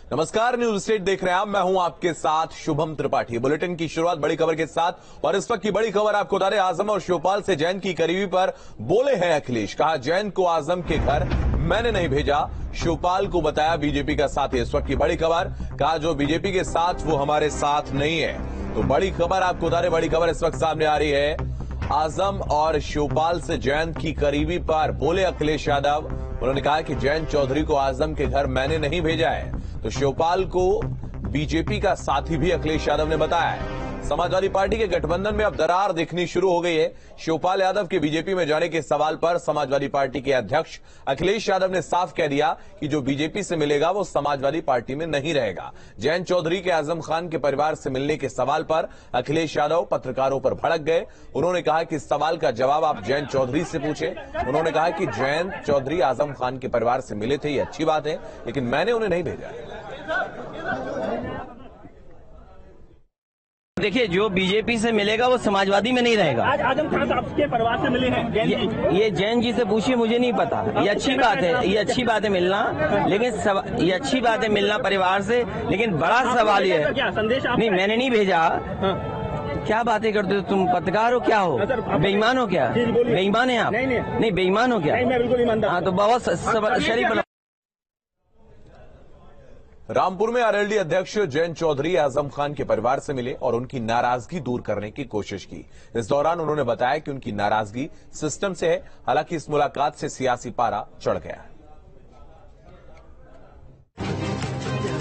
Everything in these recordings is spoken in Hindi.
नमस्कार, न्यूज स्टेट देख रहे हैं आप। मैं हूं आपके साथ शुभम त्रिपाठी। बुलेटिन की शुरुआत बड़ी खबर के साथ और इस वक्त की बड़ी खबर आपको बता रहे, आजम और शिवपाल से जैन की करीबी पर बोले हैं अखिलेश। कहा, जैन को आजम के घर मैंने नहीं भेजा, शिवपाल को बताया बीजेपी का साथी। इस वक्त की बड़ी खबर, कहा जो बीजेपी के साथ वो हमारे साथ नहीं है। तो बड़ी खबर आपको बता रहे, बड़ी खबर इस वक्त सामने आ रही है। आजम और शिवपाल से जैन की करीबी पर बोले अखिलेश यादव। उन्होंने कहा कि जैन चौधरी को आजम के घर मैंने नहीं भेजा है, तो शिवपाल को बीजेपी का साथी भी अखिलेश यादव ने बताया है। समाजवादी पार्टी के गठबंधन में अब दरार दिखनी शुरू हो गई है। शिवपाल यादव के बीजेपी में जाने के सवाल पर समाजवादी पार्टी के अध्यक्ष अखिलेश यादव ने साफ कह दिया कि जो बीजेपी से मिलेगा वो समाजवादी पार्टी में नहीं रहेगा। जैन चौधरी के आजम खान के परिवार से मिलने के सवाल पर अखिलेश यादव पत्रकारों पर भड़क गए। उन्होंने कहा कि इस सवाल का जवाब आप जैन चौधरी से पूछे। उन्होंने कहा कि जैन चौधरी आजम खान के परिवार से मिले थे, ये अच्छी बात है, लेकिन मैंने उन्हें नहीं भेजा है। देखिए, जो बीजेपी से मिलेगा वो समाजवादी में नहीं रहेगा। आज आजम खान आपके परिवार से मिले हैं ये जैन जी से पूछिए, मुझे नहीं पता। ये अच्छी बात है, ये अच्छी बात है मिलना, लेकिन ये अच्छी बात है मिलना परिवार से, लेकिन बड़ा सवाल ये है। क्या संदेश नहीं, मैंने नहीं भेजा। क्या बातें करते हो तुम? पत्रकार हो क्या हो? बेईमान हो क्या? बेईमान है आप? नहीं, बेईमान हो क्या? मैं बिल्कुल ईमानदार। हाँ, तो बहुत शरीफ। रामपुर में आरएलडी अध्यक्ष जैन चौधरी आजम खान के परिवार से मिले और उनकी नाराजगी दूर करने की कोशिश की। इस दौरान उन्होंने बताया कि उनकी नाराजगी सिस्टम से है। हालांकि इस मुलाकात से सियासी पारा चढ़ गया है।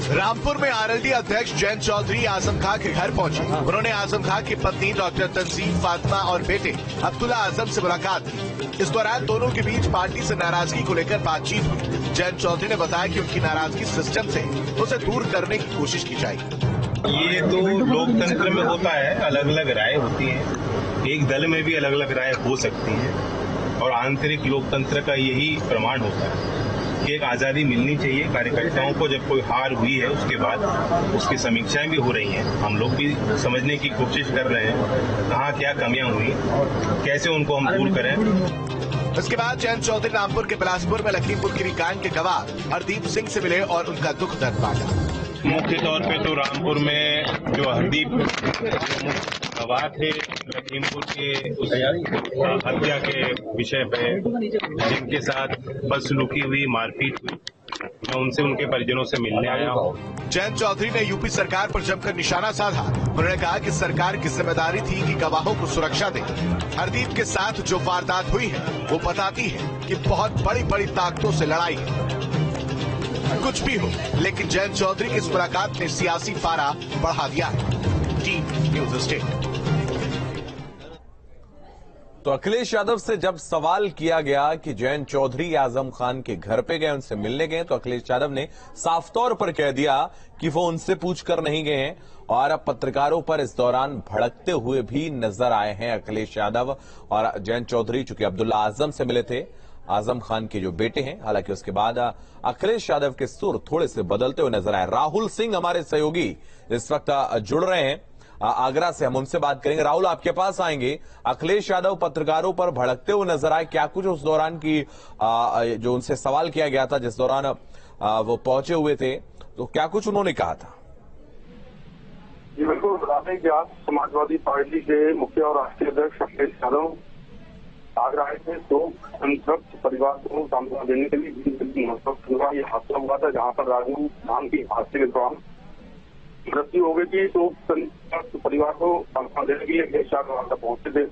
रामपुर में आरएलडी अध्यक्ष जैन चौधरी आजम खां के घर पहुंचे। उन्होंने आजम खां की पत्नी डॉक्टर तंजीम फातिमा और बेटे अब्दुल्ला आजम से मुलाकात की। इस दौरान दोनों के बीच पार्टी से नाराजगी को लेकर बातचीत हुई। जैन चौधरी ने बताया कि उनकी नाराजगी सिस्टम से उसे दूर करने की कोशिश की जाएगी। ये तो लोकतंत्र में होता है, अलग अलग राय होती है, एक दल में भी अलग अलग राय हो सकती है और आंतरिक लोकतंत्र का यही प्रमाण होता है कि एक आजादी मिलनी चाहिए कार्यकर्ताओं को। जब कोई हार हुई है उसके बाद उसकी समीक्षाएं भी हो रही हैं, हम लोग भी समझने की कोशिश कर रहे हैं कहाँ क्या कमियां हुई, कैसे उनको हम दूर करें। इसके बाद जैन चौधरी रामपुर के बिलासपुर में लखीमपुर खीरी कांड के गवाह हरदीप सिंह से मिले और उनका दुख दर्द बांटा। मुख्य तौर पे तो रामपुर में जो हरदीप गवाह थे लखीमपुर के उस हत्या के विषय पे, जिनके साथ बदसलूकी हुई, मारपीट हुई, मैं उनसे उनके परिजनों से मिलने आया हूँ। जैन चौधरी ने यूपी सरकार पर जमकर निशाना साधा। उन्होंने कहा कि सरकार की जिम्मेदारी थी कि गवाहों को सुरक्षा दे। हरदीप के साथ जो वारदात हुई है वो बताती है कि बहुत बड़ी बड़ी ताकतों से लड़ाई है। कुछ भी हो, लेकिन जैन चौधरी की इस मुलाकात ने सियासी पारा बढ़ा दिया है। Team news state. तो अखिलेश यादव से जब सवाल किया गया कि जैन चौधरी आजम खान के घर पे गए, उनसे मिलने गए, तो अखिलेश यादव ने साफ तौर पर कह दिया कि वो उनसे पूछकर नहीं गए हैं। और अब पत्रकारों पर इस दौरान भड़कते हुए भी नजर आए हैं अखिलेश यादव। और जैन चौधरी चूंकि अब्दुल्ला आजम से मिले थे, आजम खान के जो बेटे हैं, हालांकि उसके बाद अखिलेश यादव के सुर थोड़े से बदलते हुए नजर आए। राहुल सिंह हमारे सहयोगी इस वक्त जुड़ रहे हैं आगरा से, हम उनसे बात करेंगे। राहुल, आपके पास आएंगे। अखिलेश यादव पत्रकारों पर भड़कते हुए नजर आए, क्या कुछ उस दौरान की जो उनसे सवाल किया गया था, जिस दौरान वो पहुंचे हुए थे, तो क्या कुछ उन्होंने कहा था? जी बिल्कुल, बता दें कि आज समाजवादी पार्टी के मुख्य और राष्ट्रीय अध्यक्ष अखिलेश यादव आगरा आए थे। तो संतप्त परिवार को सांत्वना देने के लिए ये हादसा हुआ था, जहां पर राजू नाम की हादसे के दौरान मृत्यु हो गई थी। तो संतप्त परिवार को सांत्वना देने के लिए अखिलेश यादव वहां तक पहुंचे थे।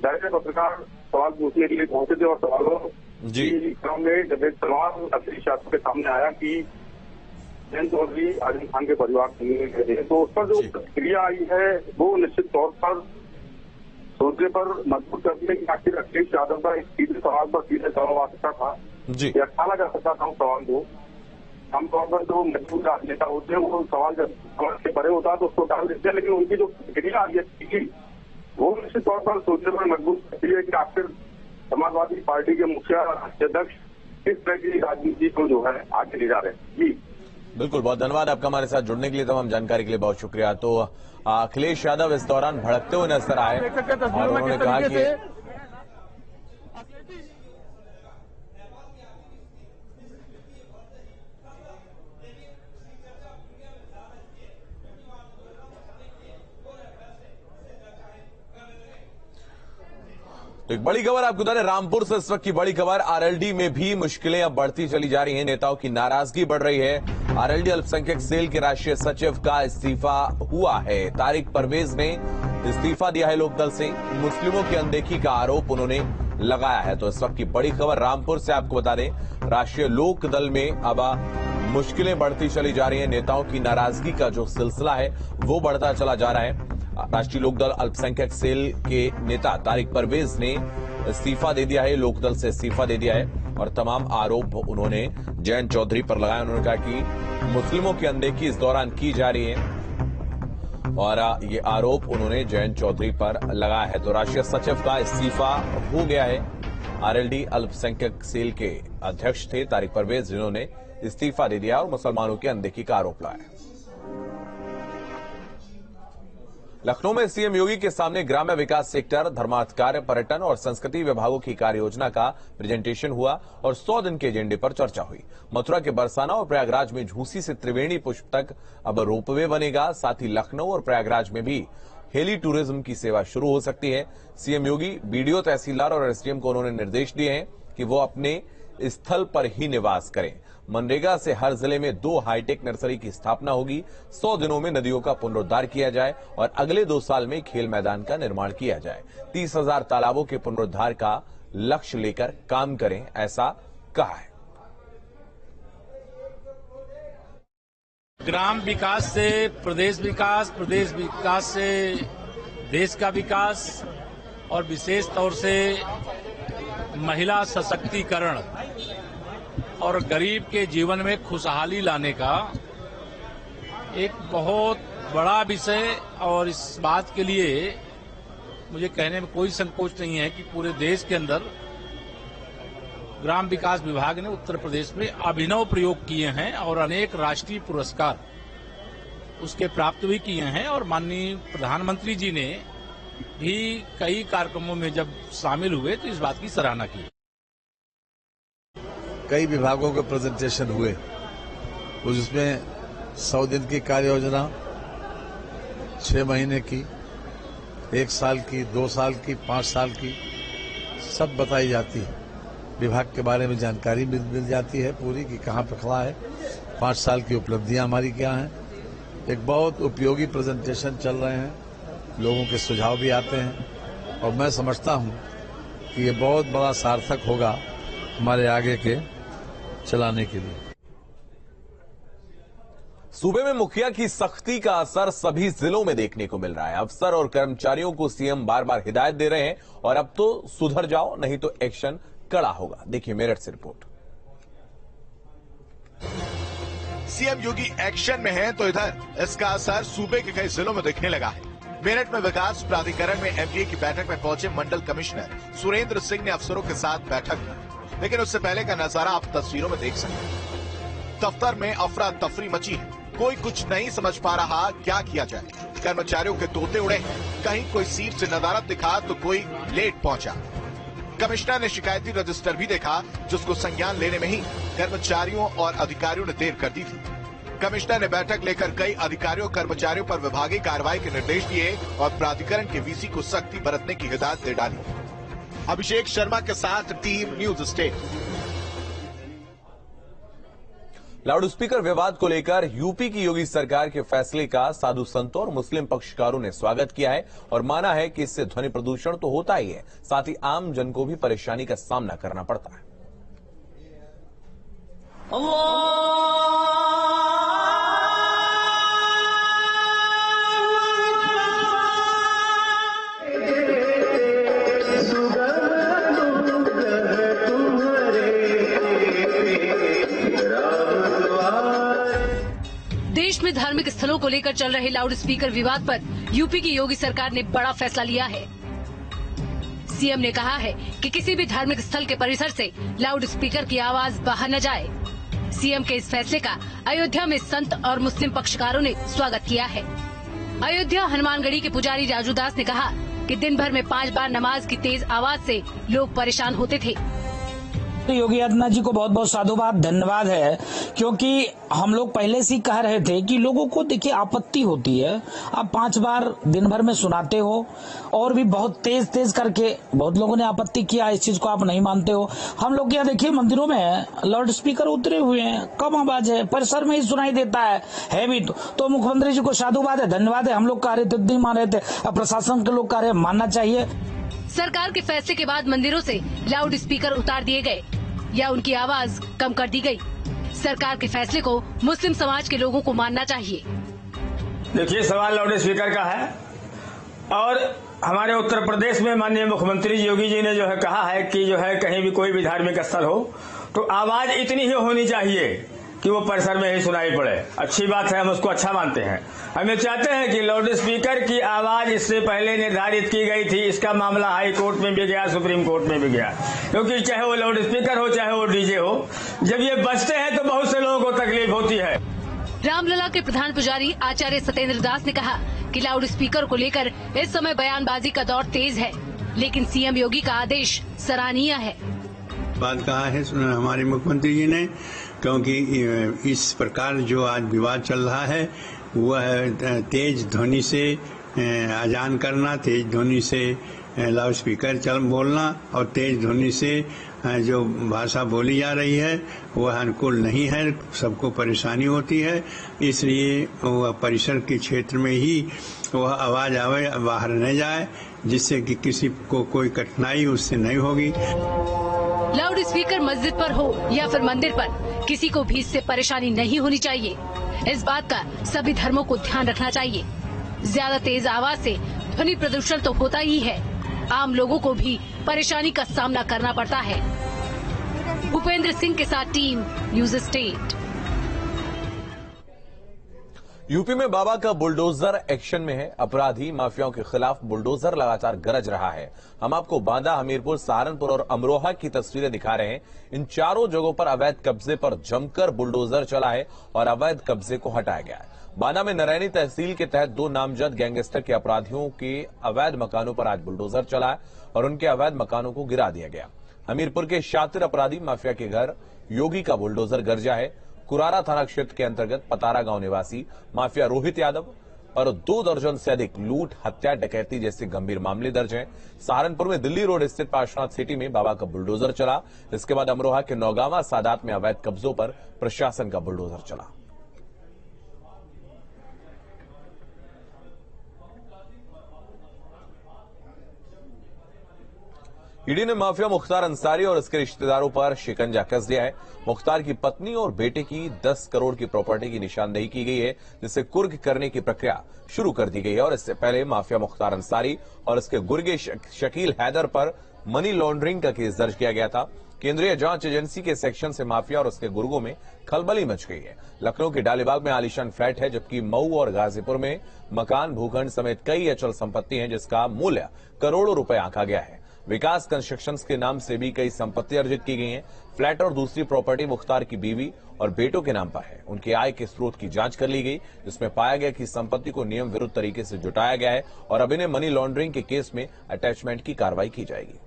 जाहिर पत्रकार सवाल पूछने के लिए पहुंचे थे और सवालों की क्रम में जब एक सवाल अखिलेश यादव के सामने आया कि जैन चौधरी आजम खान के परिवार से मिलने गए थे, तो उस पर जो प्रतिक्रिया आई है वो निश्चित तौर पर सोचने पर मजबूर करती है कि आखिर अखिलेश यादव का इस सीधे सवाल पर सीधे जवाब आ सकता था या टाला जा सकता था। उस सवाल को आमतौर पर जो मजबूर राजनेता होते हैं वो सवाल जब समझ से परे होता है तो उसको टाल देते हैं, लेकिन उनकी जो प्रतिक्रिया आई है वो निश्चित तौर पर सोचने पर मजबूर करती है कि आखिर समाजवादी पार्टी के मुखिया राष्ट्रीय अध्यक्ष किस तरह की राजनीति को जो है आगे ले जा रहे हैं। जी बिल्कुल, बहुत धन्यवाद आपका हमारे साथ जुड़ने के लिए, तमाम जानकारी के लिए बहुत शुक्रिया। तो अखिलेश यादव इस दौरान भड़कते हुए नजर आए और उन्होंने कहा कि तो एक बड़ी खबर आपको बता दें, रामपुर से इस वक्त की बड़ी खबर। आरएलडी में भी मुश्किलें अब बढ़ती चली जा रही हैं, नेताओं की नाराजगी बढ़ रही है। आरएलडी अल्पसंख्यक सेल के राष्ट्रीय सचिव का इस्तीफा हुआ है। तारिक परवेज ने इस्तीफा दिया है लोकदल से। मुस्लिमों की अनदेखी का आरोप उन्होंने लगाया है। तो इस वक्त की बड़ी खबर रामपुर से आपको बता दें, राष्ट्रीय लोकदल में अब मुश्किलें बढ़ती चली जा रही हैं। नेताओं की नाराजगी का जो सिलसिला है वो बढ़ता चला जा रहा है। राष्ट्रीय लोकदल अल्पसंख्यक सेल के नेता तारिक परवेज ने इस्तीफा दे दिया है, लोकदल से इस्तीफा दे दिया है और तमाम आरोप उन्होंने जयंत चौधरी पर लगाए। उन्होंने कहा कि मुस्लिमों की अनदेखी इस दौरान की जा रही है और ये आरोप उन्होंने जयंत चौधरी पर लगाया है। तो राष्ट्रीय सचिव का इस्तीफा हो गया है। आरएलडी अल्पसंख्यक सेल के अध्यक्ष थे तारिक परवेज, जिन्होंने इस्तीफा दे दिया और मुसलमानों की अनदेखी का आरोप लगाया। लखनऊ में सीएम योगी के सामने ग्राम्य विकास सेक्टर, धर्मार्थ कार्य, पर्यटन और संस्कृति विभागों की कार्य योजना का प्रेजेंटेशन हुआ और 100 दिन के एजेंडे पर चर्चा हुई। मथुरा के बरसाना और प्रयागराज में झूसी से त्रिवेणी पुष्प तक अब रोपवे बनेगा। साथ ही लखनऊ और प्रयागराज में भी हेली टूरिज्म की सेवा शुरू हो सकती है। सीएम योगी बीडीओ, तहसीलदार और एसडीएम को उन्होंने निर्देश दिए हैं कि वो अपने स्थल पर ही निवास करें। मनरेगा से हर जिले में 2 हाईटेक नर्सरी की स्थापना होगी। 100 दिनों में नदियों का पुनरुद्धार किया जाए और अगले 2 साल में खेल मैदान का निर्माण किया जाए। 30,000 तालाबों के पुनरुद्धार का लक्ष्य लेकर काम करें, ऐसा कहा है। ग्राम विकास से प्रदेश विकास, प्रदेश विकास से देश का विकास और विशेष तौर से महिला सशक्तिकरण और गरीब के जीवन में खुशहाली लाने का एक बहुत बड़ा विषय। और इस बात के लिए मुझे कहने में कोई संकोच नहीं है कि पूरे देश के अंदर ग्राम विकास विभाग ने उत्तर प्रदेश में अभिनव प्रयोग किए हैं और अनेक राष्ट्रीय पुरस्कार उसके प्राप्त भी किए हैं। और माननीय प्रधानमंत्री जी ने भी कई कार्यक्रमों में जब शामिल हुए तो इस बात की सराहना की। कई विभागों के प्रेजेंटेशन हुए, उसमें 100 दिन की कार्य योजना, 6 महीने की, 1 साल की, 2 साल की, 5 साल की, सब बताई जाती है। विभाग के बारे में जानकारी मिल जाती है पूरी कि कहाँ पे खड़ा है, 5 साल की उपलब्धियां हमारी क्या हैं। एक बहुत उपयोगी प्रेजेंटेशन चल रहे हैं, लोगों के सुझाव भी आते हैं और मैं समझता हूं कि ये बहुत बड़ा सार्थक होगा हमारे आगे के चलाने के लिए। सूबे में मुखिया की सख्ती का असर सभी जिलों में देखने को मिल रहा है। अफसर और कर्मचारियों को सीएम बार बार हिदायत दे रहे हैं और अब तो सुधर जाओ नहीं तो एक्शन कड़ा होगा। देखिए मेरठ से रिपोर्ट। सीएम योगी एक्शन में हैं तो इधर इसका असर सूबे के कई जिलों में दिखने लगा है। मेरठ में विकास प्राधिकरण में एमडीए की बैठक में पहुंचे मंडल कमिश्नर सुरेंद्र सिंह ने अफसरों के साथ बैठक की, लेकिन उससे पहले का नजारा आप तस्वीरों में देख सकते हैं। दफ्तर में अफरा तफरी मची है, कोई कुछ नहीं समझ पा रहा क्या किया जाए। कर्मचारियों के तोते उड़े हैं, कहीं कोई सीट से नदारत दिखा तो कोई लेट पहुंचा। कमिश्नर ने शिकायती रजिस्टर भी देखा, जिसको संज्ञान लेने में ही कर्मचारियों और अधिकारियों ने देर कर दी थी। कमिश्नर ने बैठक लेकर कई अधिकारियों कर्मचारियों पर विभागीय कार्रवाई के निर्देश दिए और प्राधिकरण के वीसी को सख्ती बरतने की हिदायत दे डाली। अभिषेक शर्मा के साथ team news state. Loud speaker विवाद को लेकर यूपी की योगी सरकार के फैसले का साधु संतों और मुस्लिम पक्षकारों ने स्वागत किया है और माना है कि इससे ध्वनि प्रदूषण तो होता ही है, साथ ही आम जन को भी परेशानी का सामना करना पड़ता है। देश में धार्मिक स्थलों को लेकर चल रहे लाउड स्पीकर विवाद पर यूपी की योगी सरकार ने बड़ा फैसला लिया है। सीएम ने कहा है कि किसी भी धार्मिक स्थल के परिसर से लाउड स्पीकर की आवाज बाहर न जाए। सीएम के इस फैसले का अयोध्या में संत और मुस्लिम पक्षकारों ने स्वागत किया है। अयोध्या हनुमानगढ़ी के पुजारी राजू दास ने कहा कि दिन भर में 5 बार नमाज की तेज आवाज से लोग परेशान होते थे। योगी आदित्यनाथ जी को बहुत बहुत साधुवाद धन्यवाद है, क्योंकि हम लोग पहले से ही कह रहे थे कि लोगों को देखिए आपत्ति होती है। आप 5 बार दिन भर में सुनाते हो और भी बहुत तेज करके बहुत लोगों ने आपत्ति किया, इस चीज को आप नहीं मानते हो। हम लोग यहाँ देखिए मंदिरों में लाउड स्पीकर उतरे हुए हैं, कम आवाज है, परिसर में ही सुनाई देता है भी तो मुख्यमंत्री जी को साधुवाद है, धन्यवाद है। हम लोग कह रहे थे, नहीं मान रहे थे, अब प्रशासन के लोग कह रहे मानना चाहिए। सरकार के फैसले के बाद मंदिरों से लाउड स्पीकर उतार दिए गए या उनकी आवाज कम कर दी गई। सरकार के फैसले को मुस्लिम समाज के लोगों को मानना चाहिए। देखिए, सवाल लाउड स्पीकर का है और हमारे उत्तर प्रदेश में माननीय मुख्यमंत्री योगी जी ने जो है कहा है कि जो है कहीं भी कोई भी धार्मिक स्थल हो तो आवाज इतनी ही होनी चाहिए कि वो परिसर में ही सुनाई पड़े। अच्छी बात है, हम उसको अच्छा मानते हैं। हम ये चाहते हैं कि लाउड स्पीकर की आवाज इससे पहले निर्धारित की गई थी। इसका मामला हाई कोर्ट में भी गया, सुप्रीम कोर्ट में भी गया, क्योंकि चाहे वो लाउड स्पीकर हो चाहे वो डीजे हो, जब ये बजते हैं तो बहुत से लोगों को तकलीफ होती है। रामलला के प्रधान पुजारी आचार्य सत्येंद्र दास ने कहा कि लाउड स्पीकर को लेकर इस समय बयानबाजी का दौर तेज है, लेकिन सीएम योगी का आदेश सराहनीय है। बात कहा है हमारे मुख्यमंत्री जी ने, क्योंकि इस प्रकार जो आज विवाद चल रहा है वह तेज ध्वनि से अजान करना, तेज ध्वनि से लाउड स्पीकर बोलना और तेज ध्वनि से जो भाषा बोली जा रही है वह अनुकूल नहीं है, सबको परेशानी होती है। इसलिए वह परिसर के क्षेत्र में ही वह आवाज आवे, बाहर न जाए, जिससे कि किसी को कोई कठिनाई उससे नहीं होगी। लाउड स्पीकर मस्जिद पर हो या फिर मंदिर पर, किसी को भी इससे परेशानी नहीं होनी चाहिए। इस बात का सभी धर्मों को ध्यान रखना चाहिए। ज्यादा तेज आवाज से ध्वनि प्रदूषण तो होता ही है, आम लोगों को भी परेशानी का सामना करना पड़ता है। भूपेंद्र सिंह के साथ टीम न्यूज स्टेट। यूपी में बाबा का बुलडोजर एक्शन में है। अपराधी माफियाओं के खिलाफ बुलडोजर लगातार गरज रहा है। हम आपको बांदा, हमीरपुर, सहारनपुर और अमरोहा की तस्वीरें दिखा रहे हैं। इन चारों जगहों पर अवैध कब्जे पर जमकर बुलडोजर चला है और अवैध कब्जे को हटाया गया है। बांदा में नरैनी तहसील के तहत 2 नामजद गैंगस्टर के अपराधियों के अवैध मकानों पर आज बुलडोजर चला है और उनके अवैध मकानों को गिरा दिया गया। हमीरपुर के शातिर अपराधी माफिया के घर योगी का बुलडोजर गरजा है। कुरारा थाना क्षेत्र के अंतर्गत पतारा गांव निवासी माफिया रोहित यादव और 2 दर्जन से अधिक लूट, हत्या, डकैती जैसे गंभीर मामले दर्ज हैं। सहारनपुर में दिल्ली रोड स्थित पार्श्वनाथ सिटी में बाबा का बुलडोजर चला। इसके बाद अमरोहा के नौगावा सादात में अवैध कब्जों पर प्रशासन का बुलडोजर चला। ईडी ने माफिया मुख्तार अंसारी और इसके रिश्तेदारों पर शिकंजा कस दिया है। मुख्तार की पत्नी और बेटे की 10 करोड़ की प्रॉपर्टी की निशानदेही की गई है, जिसे कुर्क करने की प्रक्रिया शुरू कर दी गई है और इससे पहले माफिया मुख्तार अंसारी और इसके गुर्गे शकील हैदर पर मनी लॉन्ड्रिंग का केस दर्ज किया गया था। केंद्रीय जांच एजेंसी के सेक्शन से माफिया और उसके गुर्गों में खलबली मच गई है। लखनऊ के डालीबाग में आलीशान फ्लैट है, जबकि मऊ और गाजीपुर में मकान, भूखंड समेत कई अचल संपत्ति है, जिसका मूल्य करोड़ों रुपए आंका गया है। विकास कंस्ट्रक्शंस के नाम से भी कई संपत्ति अर्जित की गई हैं। फ्लैट और दूसरी प्रॉपर्टी मुख्तार की बीवी और बेटों के नाम पर है। उनके आय के स्रोत की जांच कर ली गई, जिसमें पाया गया कि संपत्ति को नियम विरुद्ध तरीके से जुटाया गया है और अब इन्हें मनी लॉन्ड्रिंग के केस में अटैचमेंट की कार्रवाई की जाएगी।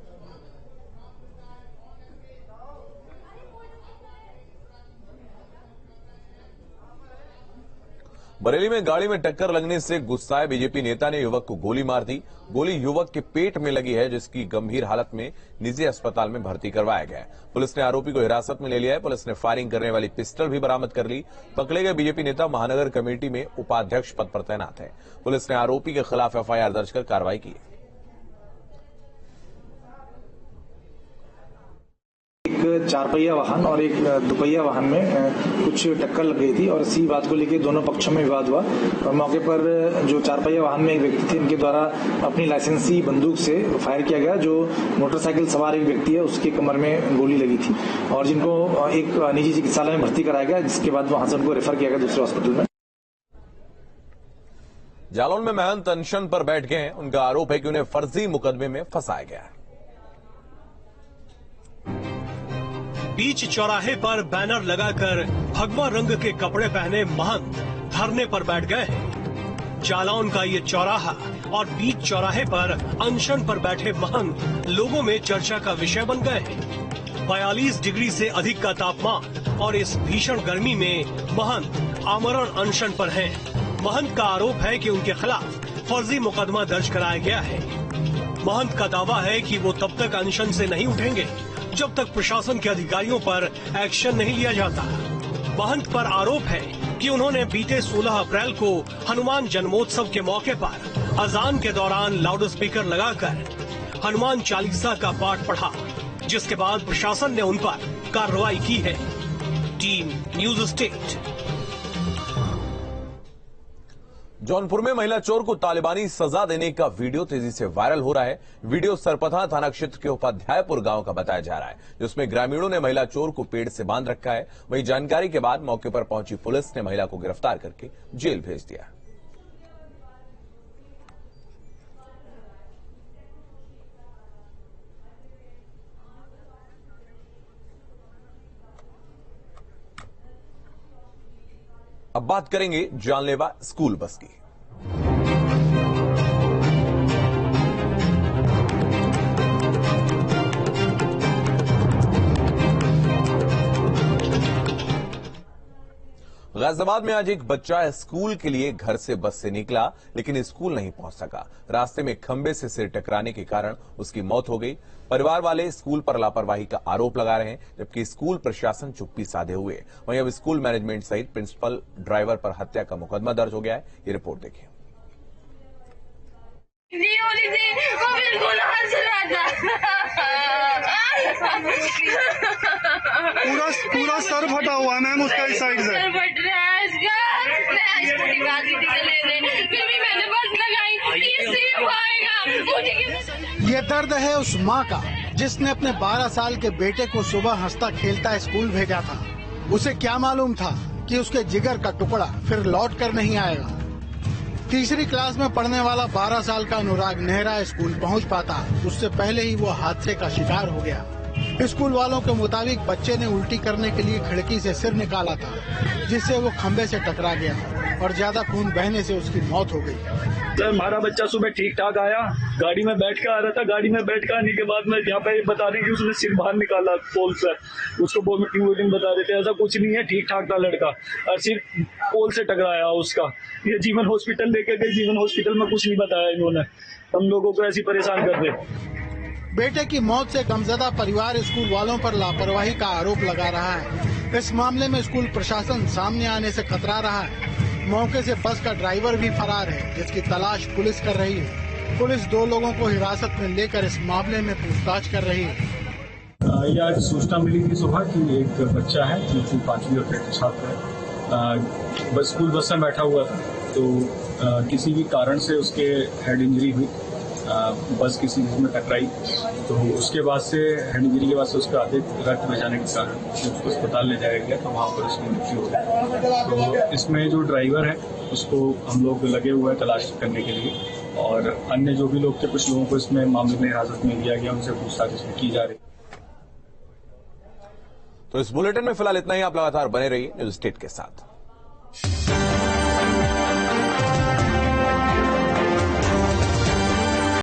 बरेली में गाड़ी में टक्कर लगने से गुस्साए बीजेपी नेता ने युवक को गोली मार दी। गोली युवक के पेट में लगी है, जिसकी गंभीर हालत में निजी अस्पताल में भर्ती करवाया गया है। पुलिस ने आरोपी को हिरासत में ले लिया है। पुलिस ने फायरिंग करने वाली पिस्टल भी बरामद कर ली। पकड़े गए बीजेपी नेता महानगर कमेटी में उपाध्यक्ष पद पर तैनात है। पुलिस ने आरोपी के खिलाफ एफआईआर दर्ज कर कार्रवाई की है। एक 4 पहिया वाहन और एक 2 पहिया वाहन में कुछ टक्कर लग गई थी और इसी बात को लेकर दोनों पक्षों में विवाद हुआ और मौके पर जो 4 पहिया वाहन में एक व्यक्ति थे, उनके द्वारा अपनी लाइसेंसी बंदूक से फायर किया गया। जो मोटरसाइकिल सवार एक व्यक्ति है, उसके कमर में गोली लगी थी और जिनको एक निजी चिकित्सालय में भर्ती कराया गया, जिसके बाद वहां से उनको रेफर किया गया दूसरे हॉस्पिटल में। जालौन में महंत अनशन पर बैठ गए हैं। उनका आरोप है कि उन्हें फर्जी मुकदमे में फंसाया गया है। बीच चौराहे पर बैनर लगाकर भगवा रंग के कपड़े पहने महंत धरने पर बैठ गए हैं। जालौन का ये चौराहा और बीच चौराहे पर अनशन पर बैठे महंत लोगों में चर्चा का विषय बन गए हैं। 42 डिग्री से अधिक का तापमान और इस भीषण गर्मी में महंत आमरण अनशन पर हैं। महंत का आरोप है कि उनके खिलाफ फर्जी मुकदमा दर्ज कराया गया है। महंत का दावा है कि वो तब तक अनशन से नहीं उठेंगे जब तक प्रशासन के अधिकारियों पर एक्शन नहीं लिया जाता। महंत पर आरोप है कि उन्होंने बीते 16 अप्रैल को हनुमान जन्मोत्सव के मौके पर अजान के दौरान लाउड स्पीकर लगाकर हनुमान चालीसा का पाठ पढ़ा, जिसके बाद प्रशासन ने उन पर कार्रवाई की है। Team news state. जौनपुर में महिला चोर को तालिबानी सजा देने का वीडियो तेजी से वायरल हो रहा है। वीडियो सरपथा थाना क्षेत्र के उपाध्यायपुर गांव का बताया जा रहा है, जिसमें ग्रामीणों ने महिला चोर को पेड़ से बांध रखा है। वहीं जानकारी के बाद मौके पर पहुंची पुलिस ने महिला को गिरफ्तार करके जेल भेज दिया। अब बात करेंगे जानलेवा स्कूल बस की। गाजियाबाद में आज एक बच्चा स्कूल के लिए घर से बस से निकला, लेकिन स्कूल नहीं पहुंच सका। रास्ते में खंबे से सिर टकराने के कारण उसकी मौत हो गई। परिवार वाले स्कूल पर लापरवाही का आरोप लगा रहे हैं, जबकि स्कूल प्रशासन चुप्पी साधे हुए। वहीं अब स्कूल मैनेजमेंट सहित प्रिंसिपल, ड्राइवर पर हत्या का मुकदमा दर्ज हो गया है। ये रिपोर्ट देखिए। पूरा सर फटा हुआ है मैम, उसका इस साइड से ये दर्द है उस माँ का जिसने अपने 12 साल के बेटे को सुबह हंसता खेलता स्कूल भेजा था। उसे क्या मालूम था कि उसके जिगर का टुकड़ा फिर लौट कर नहीं आएगा। तीसरी क्लास में पढ़ने वाला 12 साल का अनुराग नेहरा स्कूल पहुंच पाता, उससे पहले ही वो हादसे का शिकार हो गया। स्कूल वालों के मुताबिक बच्चे ने उल्टी करने के लिए खिड़की से सिर निकाला था, जिससे वो खंबे से टकरा गया और ज्यादा खून बहने से उसकी मौत हो गई। सर हमारा बच्चा सुबह ठीक ठाक आया, गाड़ी में बैठ कर आ रहा था। गाड़ी में बैठ कर आने के बाद में यहाँ पे बता रहे कि उसने सिर बाहर निकाला पोल से। उसको वोमिटिंग बता रहे थे, ऐसा कुछ नहीं है, ठीक ठाक था लड़का, और सिर्फ पोल से टकराया उसका। ये जीवन हॉस्पिटल लेके गए, जीवन हॉस्पिटल में कुछ नहीं बताया इन्होंने, हम लोगों को ऐसी परेशान कर रहे। बेटे की मौत से गमजदा परिवार स्कूल वालों पर लापरवाही का आरोप लगा रहा है। इस मामले में स्कूल प्रशासन सामने आने से कतरा रहा है। मौके से बस का ड्राइवर भी फरार है, जिसकी तलाश पुलिस कर रही है। पुलिस 2 लोगों को हिरासत में लेकर इस मामले में पूछताछ कर रही है। ये आज सूचना मिली थी सुबह कि एक बच्चा है जो 5वीं का छात्र है, बस स्कूल बस में बैठा हुआ था, तो किसी भी कारण से उसके हेड इंजरी हुई। बस किसी में टकराई, तो उसके बाद से हेड इंजरी के बाद से उसका अधिक रक्त बह जाने के कारण उसको अस्पताल ले जाया गया, तो वहाँ पर उसकी मृत्यु हो गई। तो इसमें जो ड्राइवर है उसको हम लोग लगे हुए हैं तलाश करने के लिए, और अन्य जो भी लोग थे, कुछ लोगों को इसमें मामले में हिरासत में लिया गया, उनसे पूछताछ की जा रही। तो इस बुलेटिन में फिलहाल इतना ही। आप लगातार बने रहिए न्यूज स्टेट के साथ।